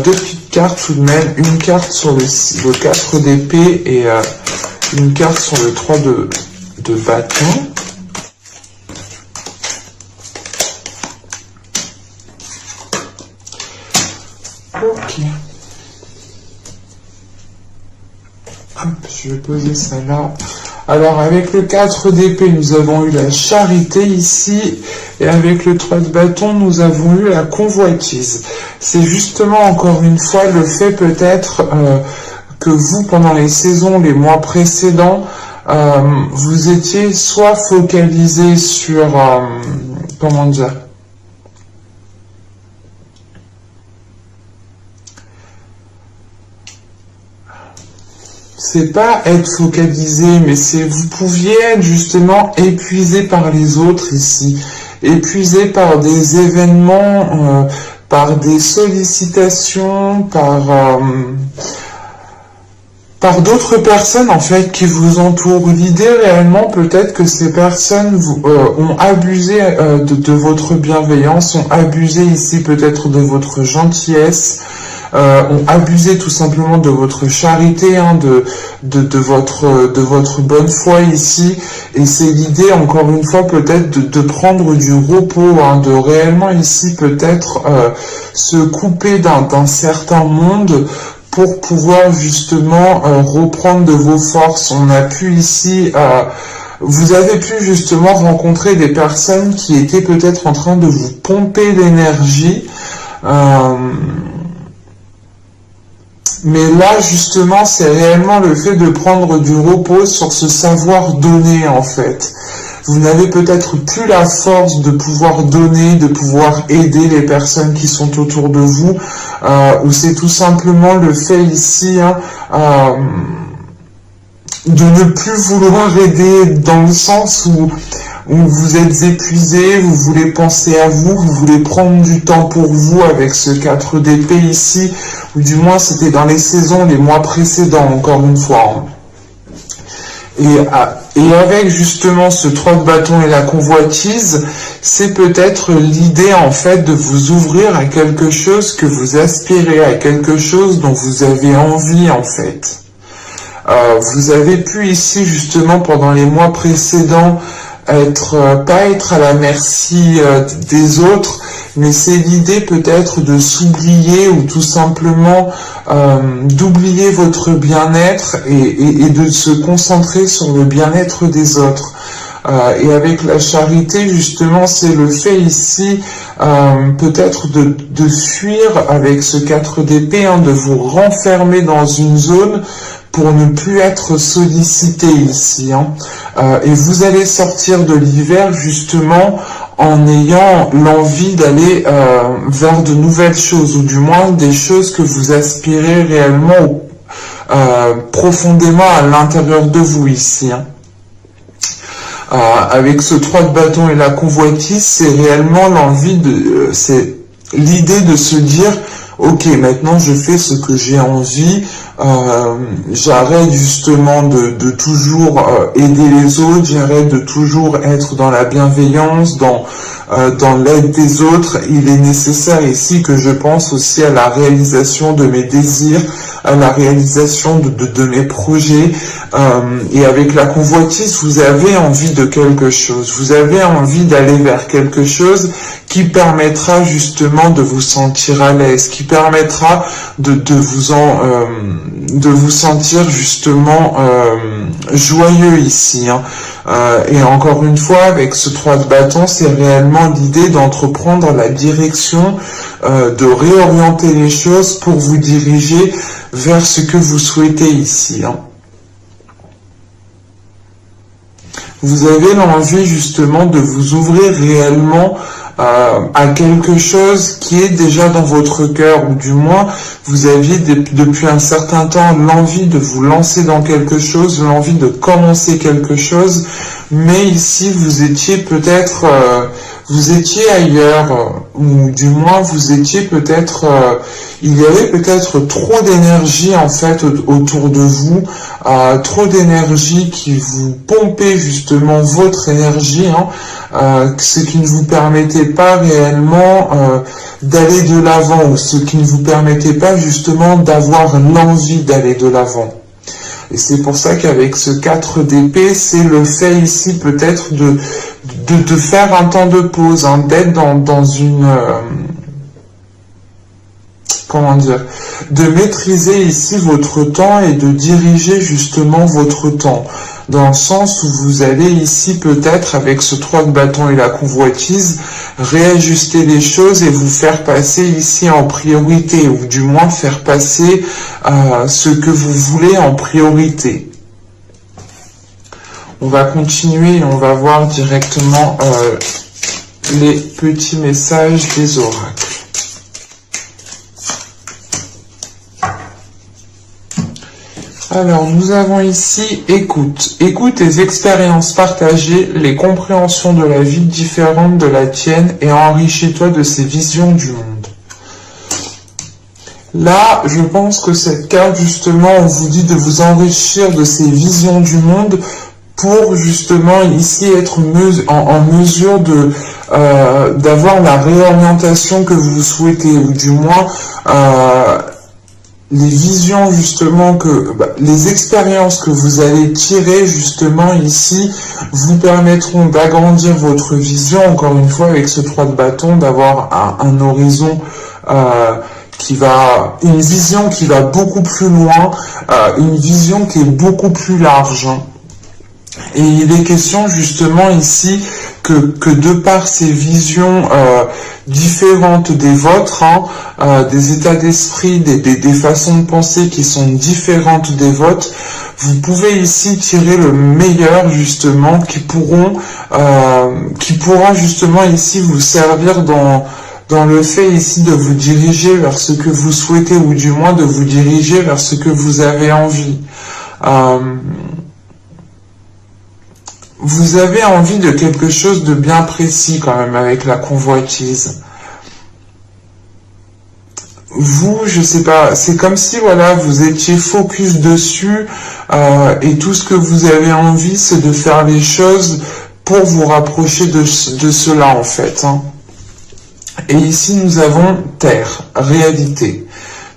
Deux petites cartes tout de même, une carte sur le 4 d'épée et une carte sur le 3 de bâton. Ok. Hop, je vais poser ça là. Alors, avec le 4 d'épée, nous avons eu la charité ici. Et avec le 3 de bâton, nous avons eu la convoitise. C'est justement, encore une fois, le fait peut-être que vous, pendant les saisons, les mois précédents, vous étiez soit focalisé sur... comment dire ? C'est pas être focalisé, mais c'est vous pouviez être justement épuisé par les autres ici, épuisé par des événements, par des sollicitations, par d'autres personnes en fait qui vous entourent. L'idée réellement peut-être que ces personnes ont abusé de votre bienveillance, ont abusé ici peut-être de votre gentillesse, ont abusé tout simplement de votre charité, hein, de votre bonne foi ici. Et c'est l'idée, encore une fois, peut-être de prendre du repos, hein, de réellement ici peut-être se couper d'un certain monde pour pouvoir justement reprendre de vos forces. On a pu ici... vous avez pu justement rencontrer des personnes qui étaient peut-être en train de vous pomper l'énergie. Mais là, justement, c'est réellement le fait de prendre du repos sur ce savoir donner, en fait. Vous n'avez peut-être plus la force de pouvoir donner, de pouvoir aider les personnes qui sont autour de vous, ou c'est tout simplement le fait ici, hein, de ne plus vouloir aider dans le sens où vous êtes épuisé, vous voulez penser à vous, vous voulez prendre du temps pour vous avec ce 4 d'épée ici, ou du moins c'était dans les saisons, les mois précédents, encore une fois. Et avec justement ce 3 de bâton et la convoitise, c'est peut-être l'idée en fait de vous ouvrir à quelque chose que vous aspirez, à quelque chose dont vous avez envie en fait. Vous avez pu ici justement pendant les mois précédents pas être à la merci des autres, mais c'est l'idée peut-être de s'oublier ou tout simplement d'oublier votre bien-être et de se concentrer sur le bien-être des autres. Et avec la charité, justement, c'est le fait ici peut-être de fuir avec ce 4 d'épée, hein, de vous renfermer dans une zone pour ne plus être sollicité ici. Hein. Et vous allez sortir de l'hiver justement en ayant l'envie d'aller vers de nouvelles choses, ou du moins des choses que vous aspirez réellement profondément à l'intérieur de vous ici. Hein. Avec ce 3 de bâton et la convoitise, c'est réellement l'envie c'est l'idée de se dire ok, maintenant je fais ce que j'ai envie, j'arrête justement de toujours aider les autres, j'arrête de toujours être dans la bienveillance, dans l'aide des autres. Il est nécessaire ici que je pense aussi à la réalisation de mes désirs, à la réalisation de mes projets. Et avec la convoitise, vous avez envie de quelque chose, vous avez envie d'aller vers quelque chose qui permettra justement de vous sentir à l'aise, qui permettra de vous sentir justement joyeux ici. Hein. Et encore une fois, avec ce 3 de bâton, c'est réellement l'idée d'entreprendre la direction, de réorienter les choses pour vous diriger vers ce que vous souhaitez ici. Hein. Vous avez l'envie justement de vous ouvrir réellement à quelque chose qui est déjà dans votre cœur, ou du moins vous aviez depuis un certain temps l'envie de vous lancer dans quelque chose, l'envie de commencer quelque chose, mais ici vous étiez peut-être vous étiez ailleurs, ou du moins vous étiez peut-être, il y avait peut-être trop d'énergie en fait autour de vous, trop d'énergie qui vous pompait justement votre énergie, ce qui ne vous permettait pas réellement d'aller de l'avant, ou ce qui ne vous permettait pas justement d'avoir l'envie d'aller de l'avant. Et c'est pour ça qu'avec ce 4 d'épée, c'est le fait ici peut-être de faire un temps de pause, d'être dans une... comment dire, de maîtriser ici votre temps et de diriger justement votre temps. Dans le sens où vous allez ici peut-être, avec ce 3 de bâton et la convoitise, réajuster les choses et vous faire passer ici en priorité, ou du moins faire passer ce que vous voulez en priorité. On va continuer et on va voir directement les petits messages des oracles. Alors, nous avons ici écoute. Écoute les expériences partagées, les compréhensions de la vie différentes de la tienne et enrichis-toi de ces visions du monde. Là, je pense que cette carte, justement, on vous dit de vous enrichir de ces visions du monde pour, justement, ici être en mesure d'avoir la réorientation que vous souhaitez, ou du moins... les visions justement les expériences que vous allez tirer justement ici vous permettront d'agrandir votre vision, encore une fois avec ce 3 de bâton, d'avoir un horizon une vision qui va beaucoup plus loin, une vision qui est beaucoup plus large. Et il est question justement ici que de par ces visions différentes des vôtres, des états d'esprit, des façons de penser qui sont différentes des vôtres, vous pouvez ici tirer le meilleur justement qui pourra justement ici vous servir dans le fait ici de vous diriger vers ce que vous souhaitez, ou du moins de vous diriger vers ce que vous avez envie. Vous avez envie de quelque chose de bien précis quand même avec la convoitise. Vous, je sais pas, c'est comme si voilà, vous étiez focus dessus et tout ce que vous avez envie, c'est de faire les choses pour vous rapprocher de cela en fait. Et ici, nous avons Terre, réalité.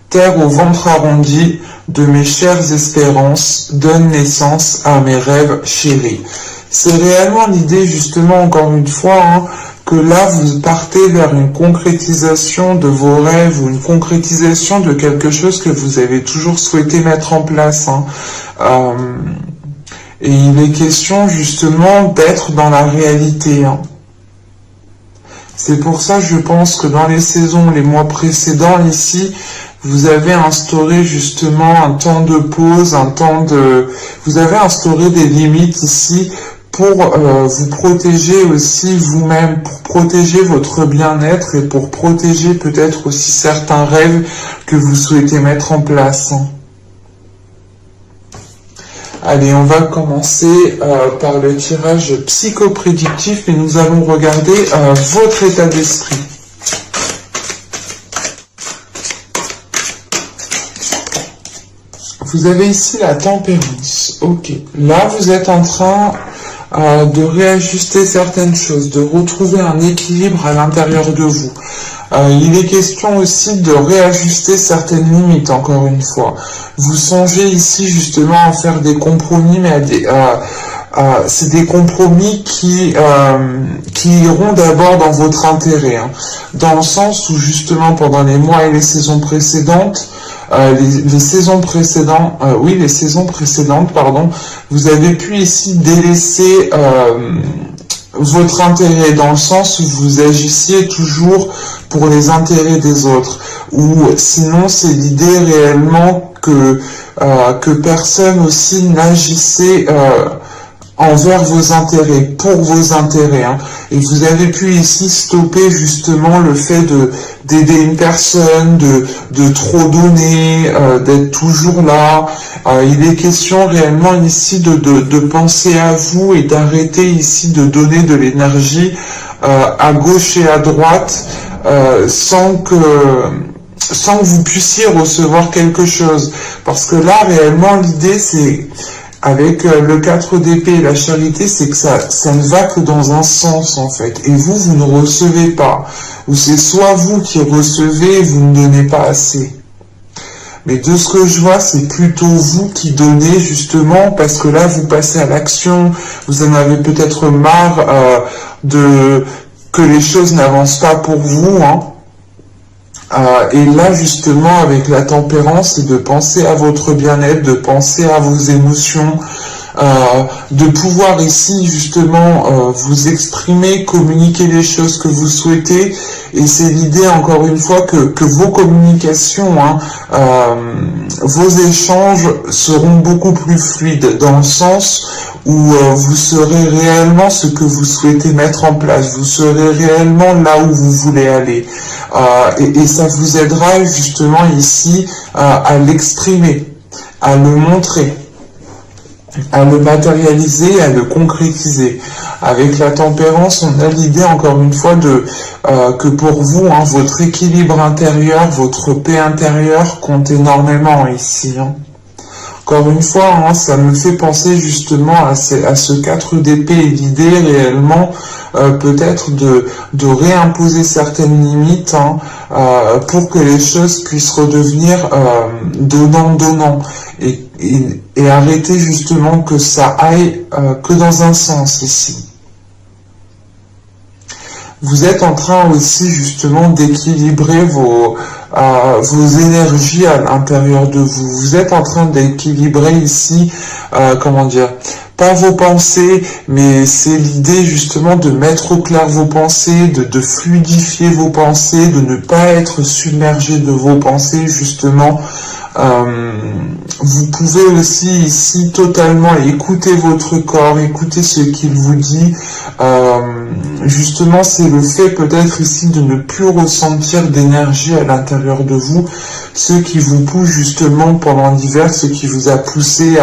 Terre au ventre arrondi, de mes chères espérances, donne naissance à mes rêves chéris. C'est réellement l'idée, justement, encore une fois, que là, vous partez vers une concrétisation de vos rêves, ou une concrétisation de quelque chose que vous avez toujours souhaité mettre en place. Et il est question, justement, d'être dans la réalité. C'est pour ça, je pense que dans les saisons, les mois précédents, ici, vous avez instauré justement un temps de pause, vous avez instauré des limites ici pour vous protéger aussi vous-même, pour protéger votre bien-être et pour protéger peut-être aussi certains rêves que vous souhaitez mettre en place. Allez, on va commencer par le tirage psychoprédictif et nous allons regarder votre état d'esprit. Vous avez ici la tempérance. Ok. Là, vous êtes en train de réajuster certaines choses, de retrouver un équilibre à l'intérieur de vous. Il est question aussi de réajuster certaines limites, encore une fois. Vous songez ici justement à faire des compromis, mais c'est des compromis qui iront d'abord dans votre intérêt, dans le sens où justement pendant les mois et les saisons précédentes, les saisons précédentes, vous avez pu ici délaisser votre intérêt, dans le sens où vous agissiez toujours pour les intérêts des autres, ou sinon c'est l'idée réellement que personne aussi n'agissait envers vos intérêts, pour vos intérêts, hein. Et vous avez pu ici stopper justement le fait d'aider une personne, de trop donner, d'être toujours là. Il est question réellement ici de penser à vous et d'arrêter ici de donner de l'énergie à gauche et à droite sans que vous puissiez recevoir quelque chose. Parce que là, réellement, l'idée, c'est, avec le 4 d'épée et la charité, c'est que ça ne va que dans un sens, en fait. Et vous ne recevez pas. Ou c'est soit vous qui recevez et vous ne donnez pas assez. Mais de ce que je vois, c'est plutôt vous qui donnez, justement, parce que là, vous passez à l'action. Vous en avez peut-être marre que les choses n'avancent pas pour vous, hein. Et là, justement, avec la tempérance, c'est de penser à votre bien-être, de penser à vos émotions, de pouvoir ici, justement, vous exprimer, communiquer les choses que vous souhaitez. Et c'est l'idée, encore une fois, que vos communications, hein, vos échanges seront beaucoup plus fluides, dans le sens où vous serez réellement ce que vous souhaitez mettre en place, vous serez réellement là où vous voulez aller. Et ça vous aidera justement ici à l'exprimer, à le montrer, à le matérialiser, à le concrétiser. Avec la tempérance, on a l'idée encore une fois que pour vous, hein, votre équilibre intérieur, votre paix intérieure compte énormément ici, hein. Encore une fois, hein, ça me fait penser justement à ce 4 d'épée et l'idée réellement peut-être de réimposer certaines limites, hein, pour que les choses puissent redevenir donnant-donnant et arrêter justement que ça aille que dans un sens ici. Vous êtes en train aussi justement d'équilibrer vos énergies à l'intérieur de vous. Vous êtes en train d'équilibrer ici, comment dire, pas vos pensées, mais c'est l'idée justement de mettre au clair vos pensées, de fluidifier vos pensées, de ne pas être submergé de vos pensées justement. Vous pouvez aussi ici totalement écouter votre corps, écouter ce qu'il vous dit. Justement, c'est le fait peut-être ici de ne plus ressentir d'énergie à l'intérieur de vous, ce qui vous pousse justement pendant l'hiver, ce qui vous a poussé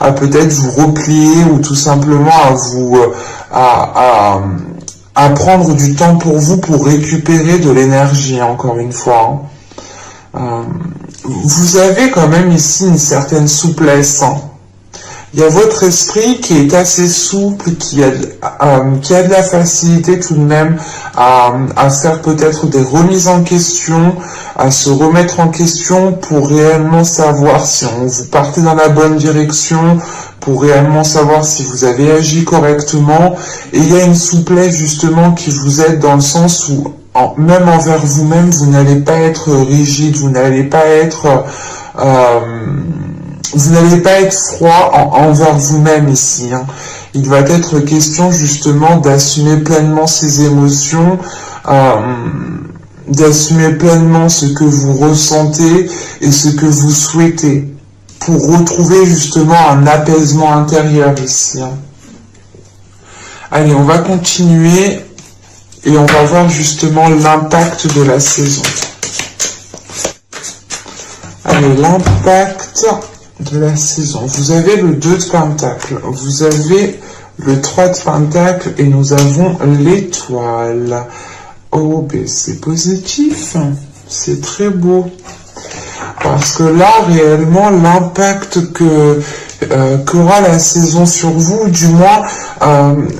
à peut-être vous replier ou tout simplement à vous à prendre du temps pour vous pour récupérer de l'énergie, encore une fois, hein. Vous avez quand même ici une certaine souplesse, hein. Il y a votre esprit qui est assez souple, qui a de la facilité tout de même à faire peut-être des remises en question, à se remettre en question pour réellement savoir si vous partez dans la bonne direction, pour réellement savoir si vous avez agi correctement. Et il y a une souplesse justement qui vous aide dans le sens où même envers vous-même, vous n'allez pas être rigide, vous n'allez pas être froid envers vous-même ici, hein. Il va être question justement d'assumer pleinement ses émotions, d'assumer pleinement ce que vous ressentez et ce que vous souhaitez, pour retrouver justement un apaisement intérieur ici, hein. Allez, on va continuer. Et on va voir justement l'impact de la saison. Allez, l'impact de la saison. Vous avez le 2 de Pentacle, vous avez le 3 de Pentacle et nous avons l'étoile. Oh, ben c'est positif, c'est très beau. Parce que là, réellement, l'impact qu'aura la saison sur vous, du moins,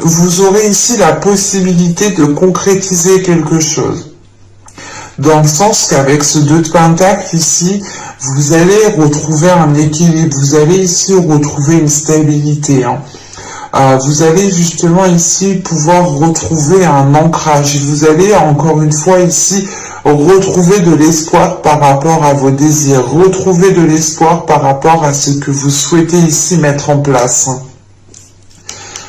vous aurez ici la possibilité de concrétiser quelque chose. Dans le sens qu'avec ce 2 de Pentacle ici, vous allez retrouver un équilibre, vous allez ici retrouver une stabilité, hein. Vous allez justement ici pouvoir retrouver un ancrage. Vous allez encore une fois ici retrouver de l'espoir par rapport à vos désirs, retrouver de l'espoir par rapport à ce que vous souhaitez ici mettre en place.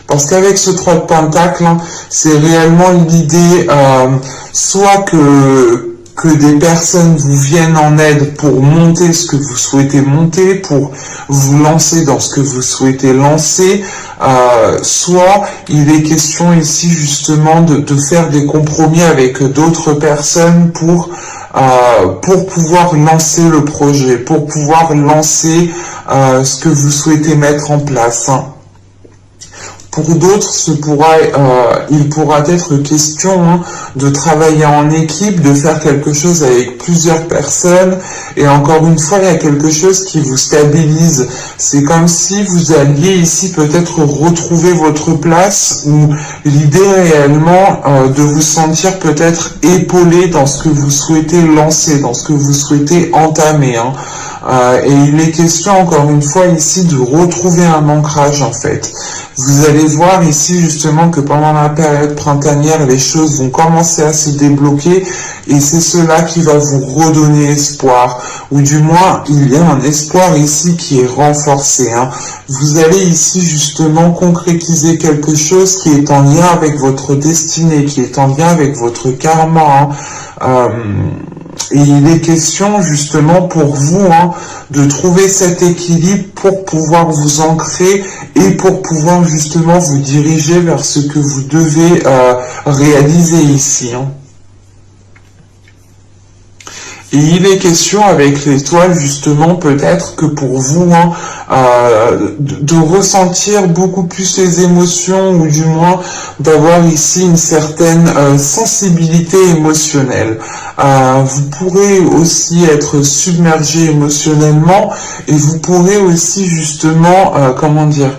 Parce qu'avec ce 3 de Pentacle, hein, c'est réellement l'idée soit que que des personnes vous viennent en aide pour monter ce que vous souhaitez monter, pour vous lancer dans ce que vous souhaitez lancer, soit il est question ici justement de faire des compromis avec d'autres personnes pour pouvoir lancer le projet, pour pouvoir lancer ce que vous souhaitez mettre en place, hein. Pour d'autres, il pourra être question, hein, de travailler en équipe, de faire quelque chose avec plusieurs personnes. Et encore une fois, il y a quelque chose qui vous stabilise. C'est comme si vous alliez ici peut-être retrouver votre place, ou l'idée réellement de vous sentir peut-être épaulé dans ce que vous souhaitez lancer, dans ce que vous souhaitez entamer, hein. Et il est question encore une fois ici de retrouver un ancrage en fait. Vous allez voir ici justement que pendant la période printanière, les choses vont commencer à se débloquer et c'est cela qui va vous redonner espoir. Ou du moins, il y a un espoir ici qui est renforcé, hein. Vous allez ici justement concrétiser quelque chose qui est en lien avec votre destinée, qui est en lien avec votre karma, hein. Et il est question justement pour vous, hein, de trouver cet équilibre pour pouvoir vous ancrer et pour pouvoir justement vous diriger vers ce que vous devez réaliser ici, hein. Et il est question avec l'étoile justement peut-être que pour vous, hein, de ressentir beaucoup plus les émotions, ou du moins d'avoir ici une certaine sensibilité émotionnelle. Vous pourrez aussi être submergé émotionnellement et vous pourrez aussi justement, comment dire,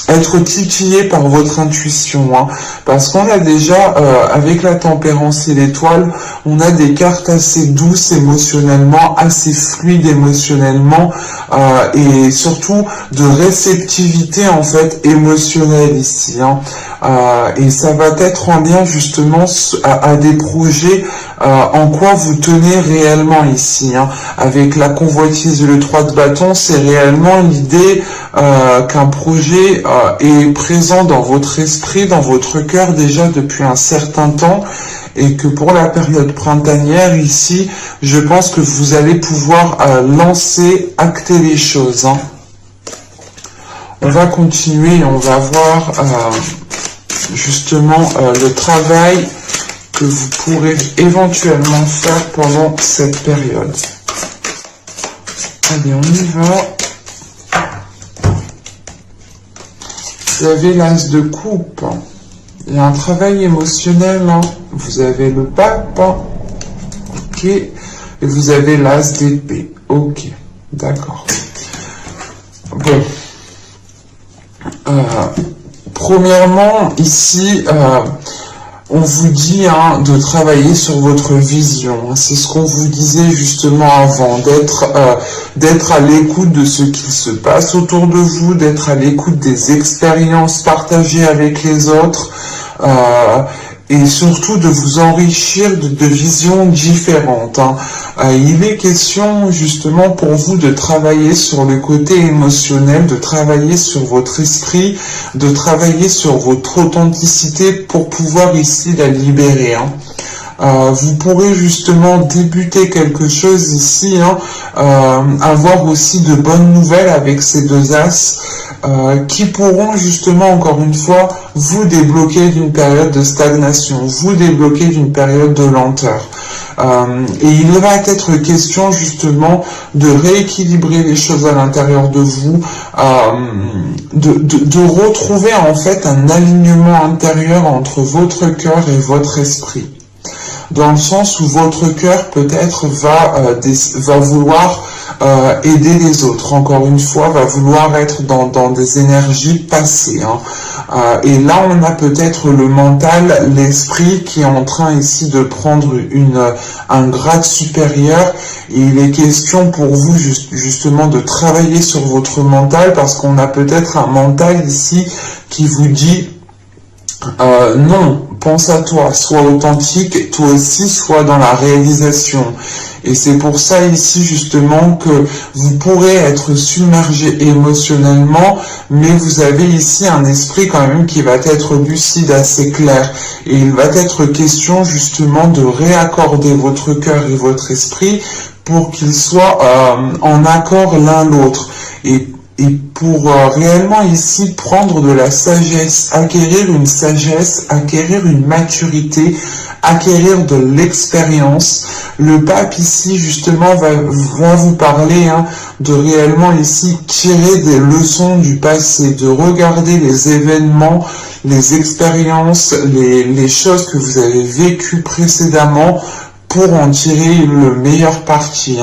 être titillé par votre intuition, hein, parce qu'on a déjà, avec la tempérance et l'étoile, on a des cartes assez douces émotionnellement, assez fluides émotionnellement, et surtout de réceptivité en fait émotionnelle ici, hein. Et ça va être en lien justement à des projets en quoi vous tenez réellement ici, hein. Avec la convoitise et le 3 de bâton, c'est réellement l'idée qu'un projet est présent dans votre esprit, dans votre cœur déjà depuis un certain temps, et que pour la période printanière ici, je pense que vous allez pouvoir lancer, acter les choses, hein. On va continuer et on va voir justement le travail que vous pourrez éventuellement faire pendant cette période. Allez, on y va. Vous avez l'as de coupe. Il y a un travail émotionnel, hein. Vous avez le pape. Ok. Et vous avez l'as d'épée. Ok. D'accord. Bon. Premièrement, ici, on vous dit, hein, de travailler sur votre vision. C'est ce qu'on vous disait justement avant, d'être à l'écoute de ce qui se passe autour de vous, d'être à l'écoute des expériences partagées avec les autres, et surtout de vous enrichir de visions différentes, hein. Il est question justement pour vous de travailler sur le côté émotionnel, de travailler sur votre esprit, de travailler sur votre authenticité pour pouvoir ici la libérer, hein. Vous pourrez justement débuter quelque chose ici, hein, avoir aussi de bonnes nouvelles avec ces deux as, qui pourront justement encore une fois vous débloquer d'une période de stagnation, vous débloquer d'une période de lenteur. Et il va être question justement de rééquilibrer les choses à l'intérieur de vous, de retrouver en fait un alignement intérieur entre votre cœur et votre esprit. Dans le sens où votre cœur peut-être va vouloir aider les autres, encore une fois, va vouloir être dans des énergies passées, hein. Et là, on a peut-être le mental, l'esprit qui est en train ici de prendre un grade supérieur. Et il est question pour vous justement de travailler sur votre mental, parce qu'on a peut-être un mental ici qui vous dit Non, pense à toi, sois authentique, toi aussi sois dans la réalisation. Et c'est pour ça ici justement que vous pourrez être submergé émotionnellement, mais vous avez ici un esprit quand même qui va être lucide, assez clair. Et il va être question justement de réaccorder votre cœur et votre esprit pour qu'ils soient en accord l'un l'autre. Et pour réellement ici prendre de la sagesse, acquérir une maturité, acquérir de l'expérience, le pape ici justement va vous parler de réellement ici tirer des leçons du passé, de regarder les événements, les expériences, les choses que vous avez vécues précédemment pour en tirer le meilleur parti.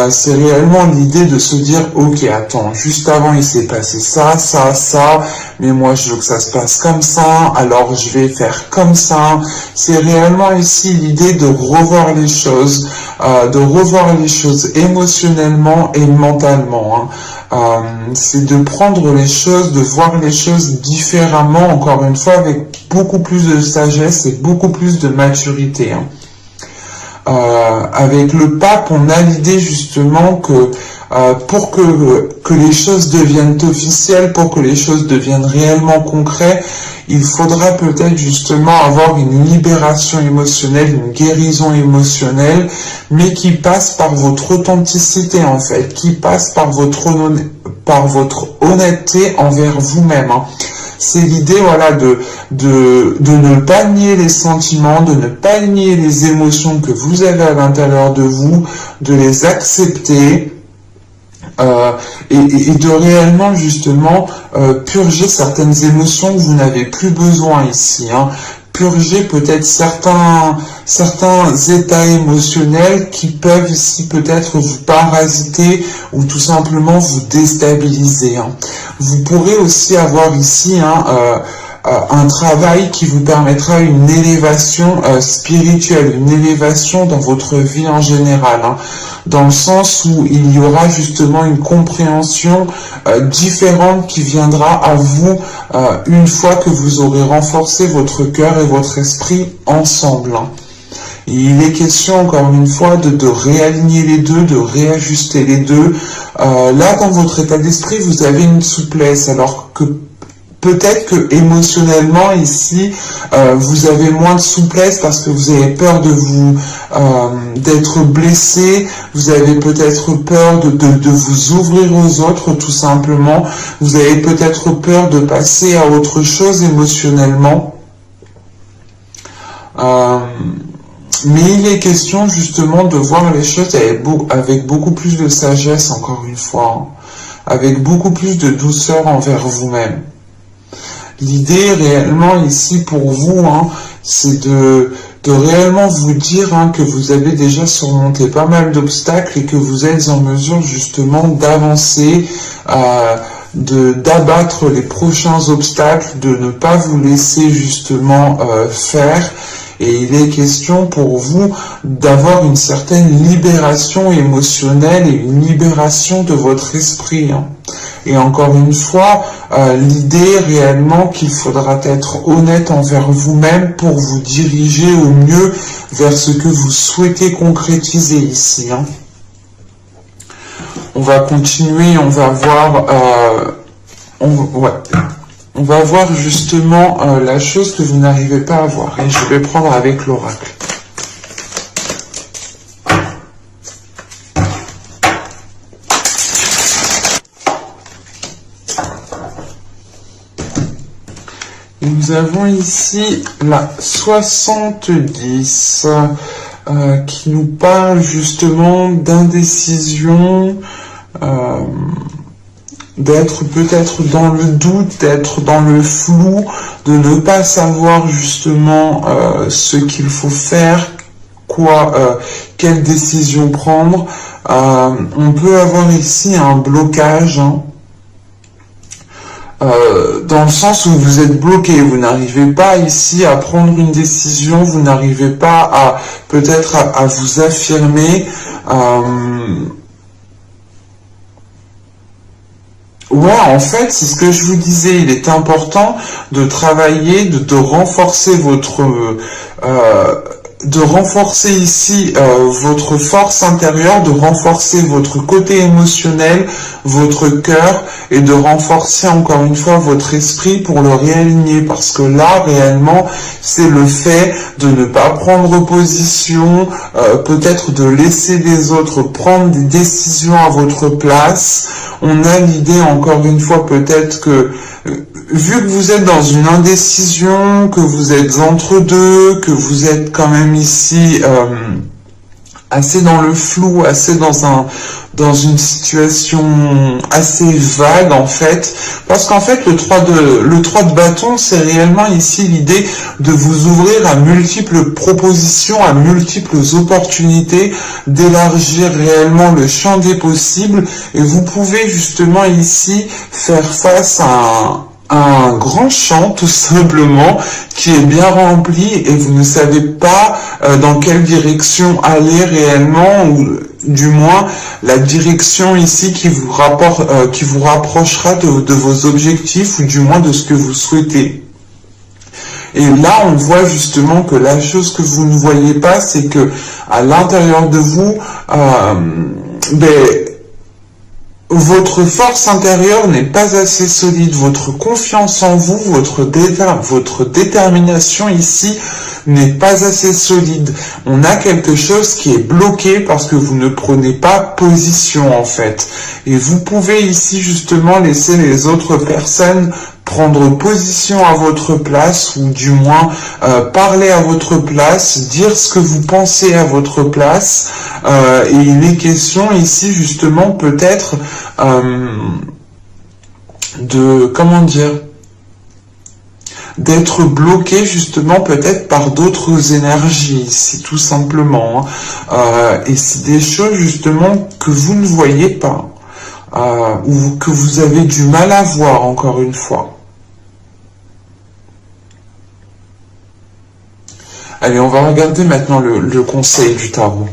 C'est réellement l'idée de se dire, ok, attends, juste avant il s'est passé ça, mais moi je veux que ça se passe comme ça, alors je vais faire comme ça. C'est réellement ici l'idée de revoir les choses émotionnellement et mentalement. C'est de prendre les choses, de voir les choses différemment, encore une fois, avec beaucoup plus de sagesse et beaucoup plus de maturité. Avec le pape, on a l'idée justement que pour que les choses deviennent officielles, pour que les choses deviennent réellement concrètes, il faudra peut-être justement avoir une libération émotionnelle, une guérison émotionnelle, mais qui passe par votre authenticité en fait, qui passe par votre honnêteté envers vous-même. C'est l'idée, voilà, de ne pas nier les sentiments, de ne pas nier les émotions que vous avez à l'intérieur de vous, de les accepter et de réellement justement purger certaines émotions que vous n'avez plus besoin ici. Purger peut-être certains états émotionnels qui peuvent ici peut-être vous parasiter ou tout simplement vous déstabiliser. Vous pourrez aussi avoir ici un travail qui vous permettra une élévation spirituelle, une élévation dans votre vie en général, dans le sens où il y aura justement une compréhension différente qui viendra à vous une fois que vous aurez renforcé votre cœur et votre esprit ensemble. Et il est question encore une fois de réaligner les deux, de réajuster les deux. Là, dans votre état d'esprit, vous avez une souplesse, alors que peut-être que émotionnellement ici, vous avez moins de souplesse parce que vous avez peur d'être blessé, vous avez peut-être peur de vous ouvrir aux autres tout simplement, vous avez peut-être peur de passer à autre chose émotionnellement. Mais il est question justement de voir les choses avec beaucoup plus de sagesse, encore une fois, avec beaucoup plus de douceur envers vous-même. L'idée réellement ici pour vous, c'est de réellement vous dire que vous avez déjà surmonté pas mal d'obstacles et que vous êtes en mesure justement d'avancer, d'abattre les prochains obstacles, de ne pas vous laisser justement faire. Et il est question pour vous d'avoir une certaine libération émotionnelle et une libération de votre esprit. Et encore une fois, l'idée réellement qu'il faudra être honnête envers vous-même pour vous diriger au mieux vers ce que vous souhaitez concrétiser ici. On va continuer, on va voir... On va voir justement la chose que vous n'arrivez pas à voir. Et je vais prendre avec l'oracle. Et nous avons ici la 70 qui nous parle justement d'indécision, d'être peut-être dans le doute, d'être dans le flou, de ne pas savoir justement ce qu'il faut faire, quelle décision prendre. On peut avoir ici un blocage, dans le sens où vous êtes bloqué, vous n'arrivez pas ici à prendre une décision, vous n'arrivez pas peut-être à vous affirmer. Ou Ouais, en fait, c'est ce que je vous disais. Il est important de travailler, de renforcer de renforcer ici votre force intérieure, de renforcer votre côté émotionnel, votre cœur, et de renforcer encore une fois votre esprit pour le réaligner, parce que là réellement c'est le fait de ne pas prendre position, peut-être de laisser les autres prendre des décisions à votre place. On a l'idée encore une fois peut-être que vu que vous êtes dans une indécision, que vous êtes entre deux, que vous êtes quand même ici assez dans le flou, assez dans une situation assez vague en fait, parce qu'en fait le 3 de bâton, c'est réellement ici l'idée de vous ouvrir à multiples propositions, à multiples opportunités, d'élargir réellement le champ des possibles, et vous pouvez justement ici faire face à un grand champ tout simplement qui est bien rempli, et vous ne savez pas dans quelle direction aller réellement, ou du moins la direction ici qui vous rapprochera de vos objectifs, ou du moins de ce que vous souhaitez. Et là, on voit justement que la chose que vous ne voyez pas, c'est que à l'intérieur de vous, votre force intérieure n'est pas assez solide, votre confiance en vous, votre détermination ici n'est pas assez solide. On a quelque chose qui est bloqué parce que vous ne prenez pas position en fait. Et vous pouvez ici justement laisser les autres personnes prendre position à votre place, ou du moins parler à votre place, dire ce que vous pensez à votre place. Et il est question ici justement peut-être d'être bloqué justement peut-être par d'autres énergies ici, tout simplement. Et c'est des choses justement que vous ne voyez pas, ou que vous avez du mal à voir encore une fois. Allez, on va regarder maintenant le conseil du tarot.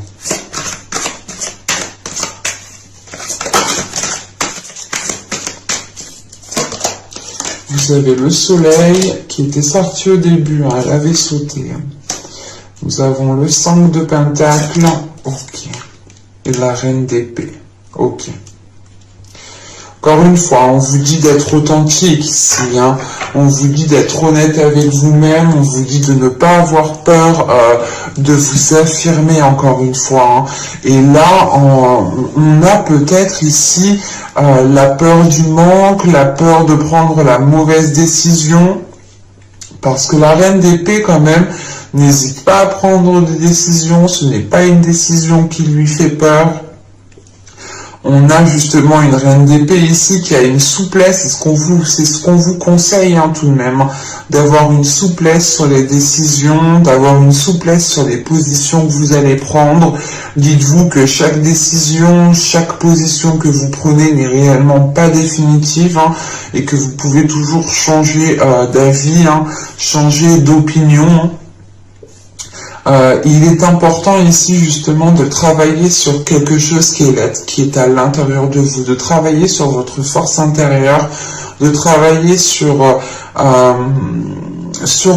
Vous avez le soleil qui était sorti au début, hein, elle avait sauté. Nous avons le 5 de Pentacle, ok, et la Reine d'épée, ok. Encore une fois, on vous dit d'être authentique ici, hein. On vous dit d'être honnête avec vous-même, on vous dit de ne pas avoir peur de vous affirmer encore une fois, hein. Et là, on a peut-être ici la peur du manque, la peur de prendre la mauvaise décision, parce que la Reine d'épée quand même n'hésite pas à prendre des décisions, ce n'est pas une décision qui lui fait peur. On a justement une Reine d'épée ici qui a une souplesse, c'est ce qu'on vous conseille hein, tout de même, d'avoir une souplesse sur les décisions, d'avoir une souplesse sur les positions que vous allez prendre. Dites-vous que chaque décision, chaque position que vous prenez n'est réellement pas définitive, hein, et que vous pouvez toujours changer d'avis, hein, changer d'opinion. Il est important ici justement de travailler sur quelque chose qui est à l'intérieur de vous, de travailler sur votre force intérieure, de travailler sur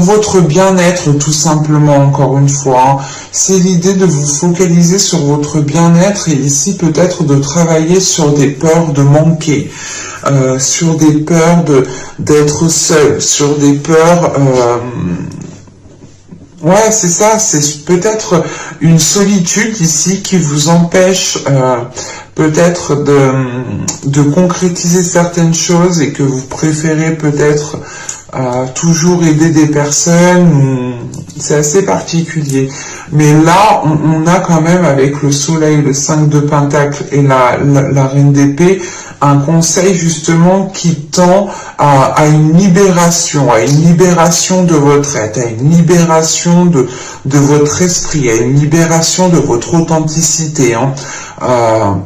votre bien-être tout simplement, encore une fois. Hein. C'est l'idée de vous focaliser sur votre bien-être, et ici peut-être de travailler sur des peurs de manquer, sur des peurs d'être seul, sur des peurs... Ouais, c'est ça, c'est peut-être une solitude ici qui vous empêche peut-être de concrétiser certaines choses, et que vous préférez peut-être toujours aider des personnes. C'est assez particulier. Mais là, on a quand même avec le soleil, le 5 de Pentacle et la Reine d'épée, un conseil justement qui tend à une libération de votre être, à une libération de votre esprit, à une libération de votre authenticité, hein,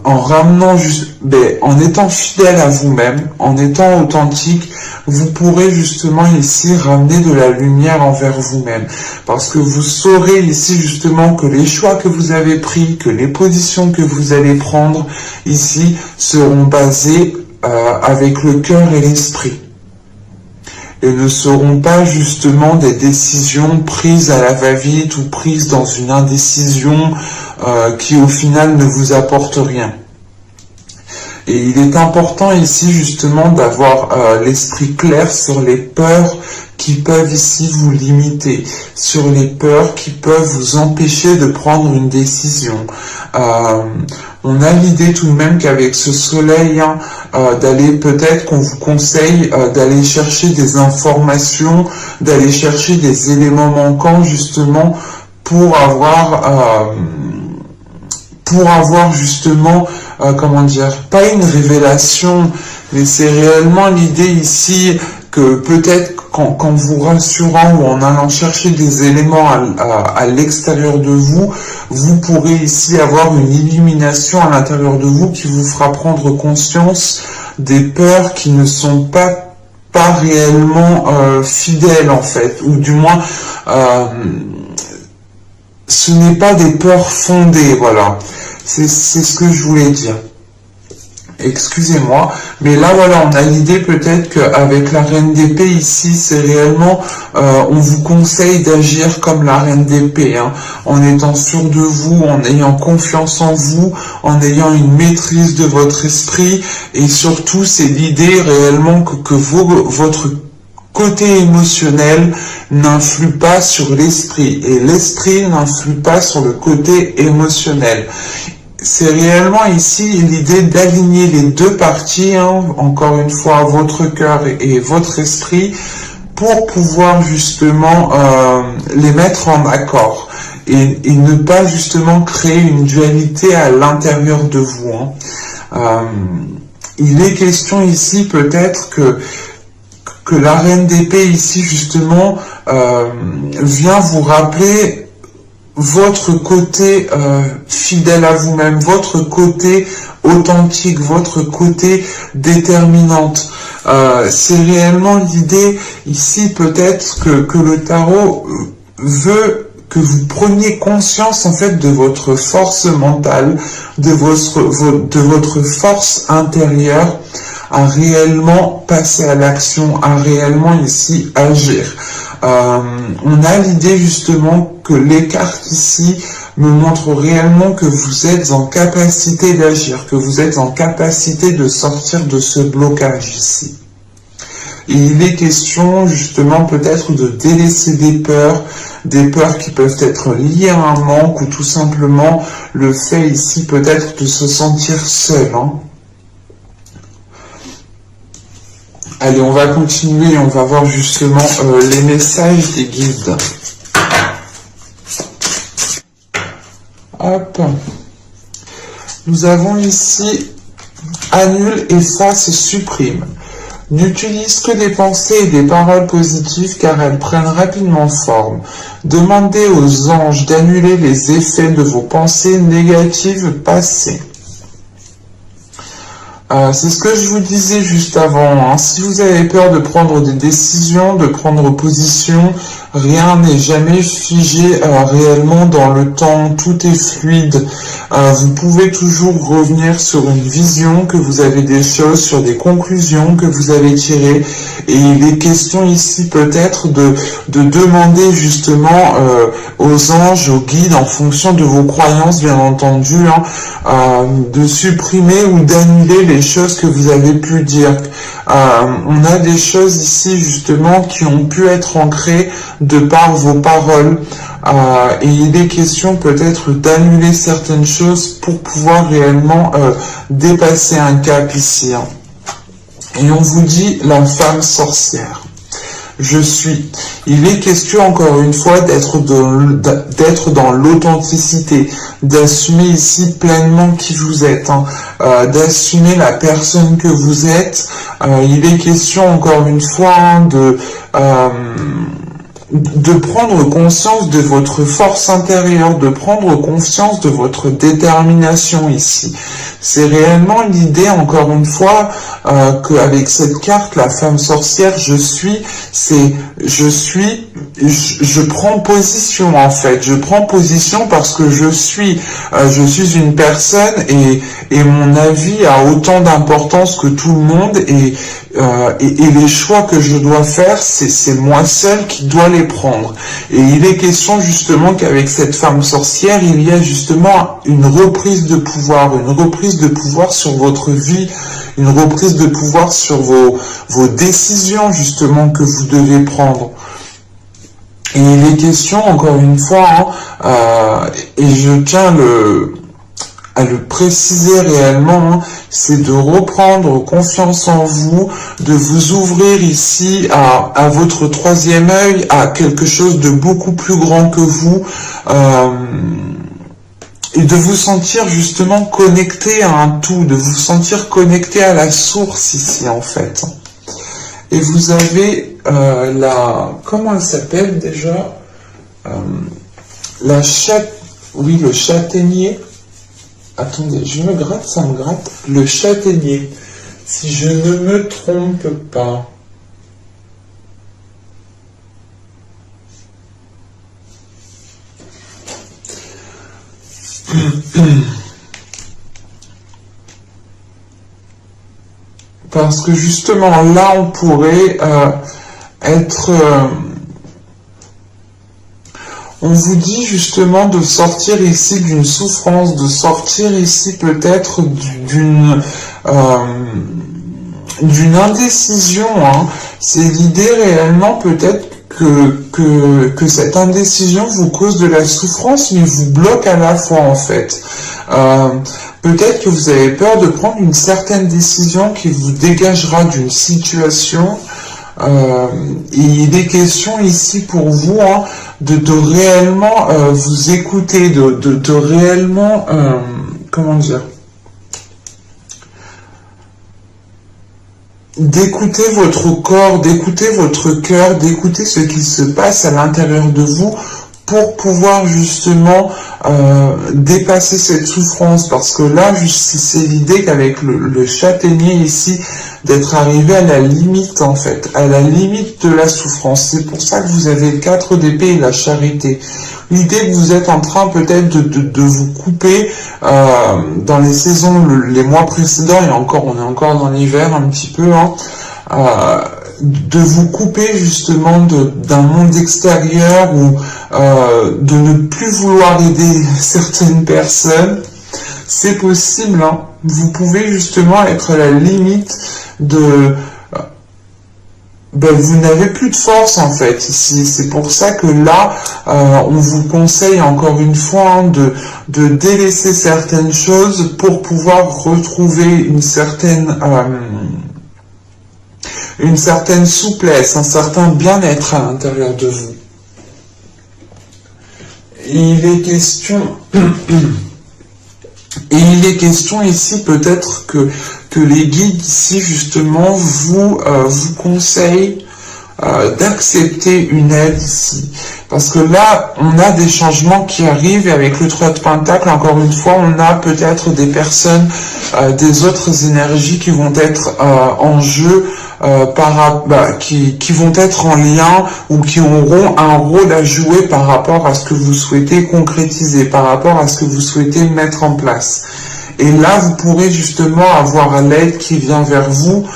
en ramenant en étant fidèle à vous-même, en étant authentique, vous pourrez justement ici ramener de la lumière envers vous-même, parce que vous saurez ici justement que les choix que vous avez pris, que les positions que vous allez prendre ici seront basées avec le cœur et l'esprit. Et ne seront pas justement des décisions prises à la va-vite ou prises dans une indécision qui au final ne vous apporte rien. Et il est important ici justement d'avoir l'esprit clair sur les peurs qui peuvent ici vous limiter, sur les peurs qui peuvent vous empêcher de prendre une décision. On a l'idée tout de même qu'avec ce soleil, d'aller, peut-être qu'on vous conseille d'aller chercher des informations, d'aller chercher des éléments manquants justement pour avoir justement, comment dire, pas une révélation, mais c'est réellement l'idée ici que peut-être qu'en vous rassurant ou en allant chercher des éléments à l'extérieur de vous, vous pourrez ici avoir une illumination à l'intérieur de vous qui vous fera prendre conscience des peurs qui ne sont pas réellement fidèles en fait, ou du moins ce n'est pas des peurs fondées, voilà. C'est ce que je voulais dire. Excusez-moi, mais là voilà, on a l'idée peut-être qu'avec la reine d'épée ici, c'est réellement, on vous conseille d'agir comme la reine d'épée, hein, en étant sûr de vous, en ayant confiance en vous, en ayant une maîtrise de votre esprit, et surtout c'est l'idée réellement que votre côté émotionnel n'influe pas sur l'esprit, et l'esprit n'influe pas sur le côté émotionnel. C'est réellement ici l'idée d'aligner les deux parties, hein, encore une fois, votre cœur et votre esprit, pour pouvoir justement les mettre en accord et ne pas justement créer une dualité à l'intérieur de vous. Hein. Il est question ici peut-être que la reine d'épée ici justement vient vous rappeler votre côté fidèle à vous-même, votre côté authentique, votre côté déterminante. C'est réellement l'idée ici peut-être que le tarot veut que vous preniez conscience en fait de votre force mentale, de votre force intérieure à réellement passer à l'action, à réellement ici agir. On a l'idée justement que les cartes ici me montrent réellement que vous êtes en capacité d'agir, que vous êtes en capacité de sortir de ce blocage ici. Et il est question justement peut-être de délaisser des peurs qui peuvent être liées à un manque ou tout simplement le fait ici peut-être de se sentir seul. Hein. Allez, on va continuer et on va voir justement les messages des guides. Hop. Nous avons ici annule, efface et supprime. N'utilise que des pensées et des paroles positives car elles prennent rapidement forme. Demandez aux anges d'annuler les effets de vos pensées négatives passées. C'est ce que je vous disais juste avant, hein. Si vous avez peur de prendre des décisions, de prendre position, rien n'est jamais figé réellement dans le temps, tout est fluide. Vous pouvez toujours revenir sur une vision, que vous avez des choses, sur des conclusions que vous avez tirées. Et il est question ici peut-être de demander justement aux anges, aux guides, en fonction de vos croyances bien entendu, hein, de supprimer ou d'annuler les choses que vous avez pu dire. On a des choses ici justement qui ont pu être ancrées de par vos paroles et il est question peut-être d'annuler certaines choses pour pouvoir réellement dépasser un cap ici. Hein. Et on vous dit la femme sorcière. Je suis. Il est question encore une fois d'être dans l'authenticité, d'assumer ici pleinement qui vous êtes, hein, d'assumer la personne que vous êtes. Il est question encore une fois hein, de prendre conscience de votre force intérieure, de prendre conscience de votre détermination ici. C'est réellement l'idée, encore une fois, qu'avec cette carte, la femme sorcière, je prends position en fait. Je prends position parce que je suis une personne et mon avis a autant d'importance que tout le monde et les choix que je dois faire, c'est moi seul qui dois les prendre. Et il est question justement qu'avec cette femme sorcière, il y a justement une reprise de pouvoir sur votre vie, une reprise de pouvoir sur vos décisions justement que vous devez prendre. Et il est question, encore une fois, et je tiens à le préciser réellement, c'est de reprendre confiance en vous, de vous ouvrir ici à votre troisième œil, à quelque chose de beaucoup plus grand que vous, et de vous sentir justement connecté à un tout, de vous sentir connecté à la source ici en fait. Et vous avez comment elle s'appelle déjà, le châtaignier. Attendez, je me gratte, ça me gratte. Le châtaignier, si je ne me trompe pas. Parce que justement, là, on pourrait être... on vous dit justement de sortir ici d'une souffrance, de sortir ici peut-être d'une indécision. Hein. C'est l'idée réellement peut-être que cette indécision vous cause de la souffrance, mais vous bloque à la fois en fait. Peut-être que vous avez peur de prendre une certaine décision qui vous dégagera d'une situation. Et il est question ici pour vous de réellement vous écouter, de réellement, comment dire, d'écouter votre corps, d'écouter votre cœur, d'écouter ce qui se passe à l'intérieur de vous pour pouvoir justement dépasser cette souffrance. Parce que là, c'est l'idée qu'avec le châtaignier ici, d'être arrivé à la limite en fait, à la limite de la souffrance. C'est pour ça que vous avez le 4 d'épée et la charité. L'idée que vous êtes en train peut-être de vous couper dans les saisons, les mois précédents, et encore, on est encore dans l'hiver un petit peu, de vous couper justement d'un monde extérieur ou de ne plus vouloir aider certaines personnes. C'est possible, hein. Vous pouvez justement être à la limite vous n'avez plus de force en fait ici. C'est pour ça que là, on vous conseille encore une fois de délaisser certaines choses pour pouvoir retrouver une certaine souplesse, un certain bien-être à l'intérieur de vous. Et il est question ici peut-être que les guides ici justement vous conseillent d'accepter une aide ici. Parce que là, on a des changements qui arrivent et avec le 3 de Pentacle, encore une fois, on a peut-être des personnes, des autres énergies qui vont être en jeu, qui vont être en lien ou qui auront un rôle à jouer par rapport à ce que vous souhaitez concrétiser, par rapport à ce que vous souhaitez mettre en place. Et là, vous pourrez justement avoir l'aide qui vient vers vous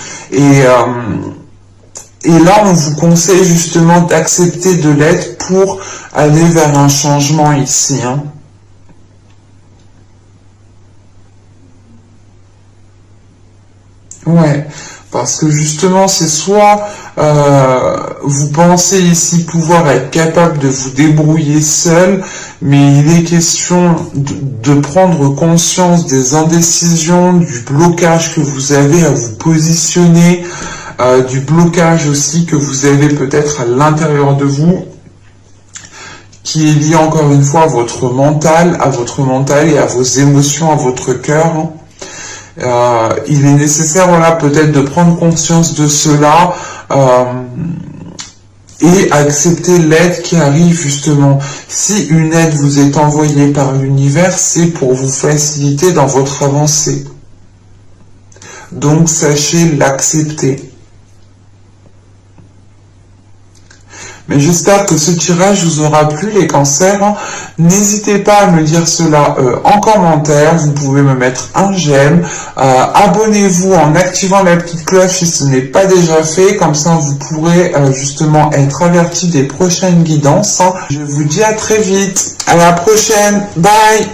et là, on vous conseille justement d'accepter de l'aide pour aller vers un changement ici. Hein. Ouais, parce que justement, c'est soit vous pensez ici pouvoir être capable de vous débrouiller seul, mais il est question de prendre conscience des indécisions, du blocage que vous avez à vous positionner, du blocage aussi que vous avez peut-être à l'intérieur de vous, qui est lié encore une fois à votre mental et à vos émotions, à votre cœur. Il est nécessaire, voilà, peut-être de prendre conscience de cela et accepter l'aide qui arrive justement. Si une aide vous est envoyée par l'univers, c'est pour vous faciliter dans votre avancée. Donc sachez l'accepter. Mais j'espère que ce tirage vous aura plu, les cancers. N'hésitez pas à me dire cela en commentaire. Vous pouvez me mettre un j'aime. Abonnez-vous en activant la petite cloche si ce n'est pas déjà fait. Comme ça, vous pourrez justement être averti des prochaines guidances. Je vous dis à très vite. À la prochaine. Bye.